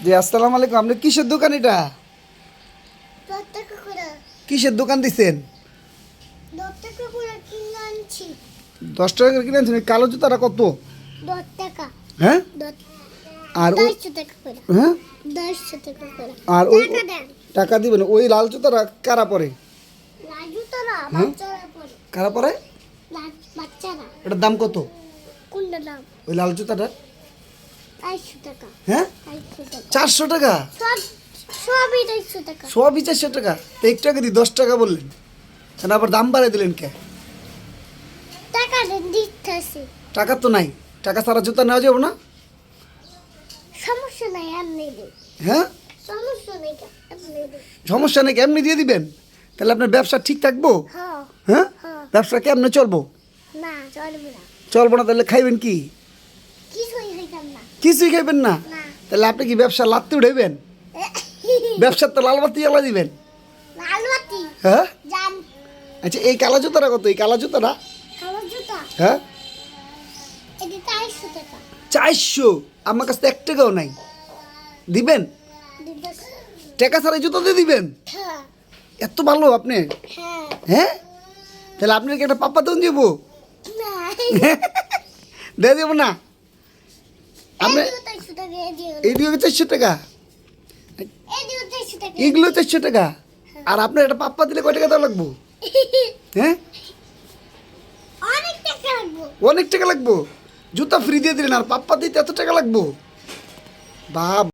জি আসসালামু আলাইকুম। আপনি কিসের দোকান এটা? 10 টাকা করে। কিসের দোকান দিচ্ছেন? 10 টাকা করে কিনে আনছি। 10 টাকা করে কিনে আনছেন। এই কালো জুতাটা কত? 10 টাকা। হ্যাঁ 10 আর ওই 150 টাকা করে। হ্যাঁ 150 টাকা করে। আর ওই টাকা দেন। টাকা দিবেন। ওই লাল জুতাটা কারা পরে? লাজু তারা হ্যাঁ? বাচ্চারা পরে। কারা পরে? বাচ্চারা। এটার দাম কত? কোনটা দাম? ওই লাল জুতাটা 400 টাকা। হ্যাঁ 400 টাকা। 400 টাকা? সবই 400 টাকা। সবই 400 টাকা। তো একটু আগে 10 টাকা বললেন, কেন আবার দাম বাড়াই দিলেন কে? টাকা দেন দিতেছি। টাকা তো নাই। টাকা ছাড়া জুতা নেওয়া যাবে না। সমস্যা নাই আর নেই দে। হ্যাঁ সমস্যা নেই আর নেই দে। সমস্যা নেই, এমনি দিয়ে দিবেন। তাহলে আপনার ব্যবসা ঠিক থাকবো? হ্যাঁ হ্যাঁ হ্যাঁ। ব্যবসা কেমনে চলবো? না চলবে না। চলবো না তাহলে খাইবেন কি? কিছুই হইতাম না। কিছুই খাইবেন না? না। তাহলে আপনি কি ব্যবসা লাত্তি উঠাইবেন? ব্যবসার তো লাল বাতি জ্বালা দিবেন। লালবাতি হ্যাঁ জান আচ্ছা, এই কালো জুতাটা কত? এই কালো জুতাটা কালো জুতা হ্যাঁ এটা 400 টাকা 400। আমার কাছে 1 টাকাও নাই। দিবেন? দিবস। টাকা ছাড়া এই জুতা দিয়ে দিবেন? হ্যাঁ এত ভালো আপনি? হ্যাঁ হ্যাঁ তাহলে আপনাকে একটা পাপ্পা দন যাবো। না দিয়ে দেবো না আপনি? এই দিও 400 টাকা এই দিও এই দিয়ে 400 টাকা, এই দিও 400 টাকা এইগুলো 400 টাকা। আর আপনার একটা পাপ্পা দিলে কয় টাকা দেওয়া লাগবো? হ্যাঁ অনেক টাকা লাগবে অনেক টাকা লাগবো। জুতা ফ্রি দিয়ে দিলেন আর পাপ্পা দিতে এত টাকা লাগবো? বাপ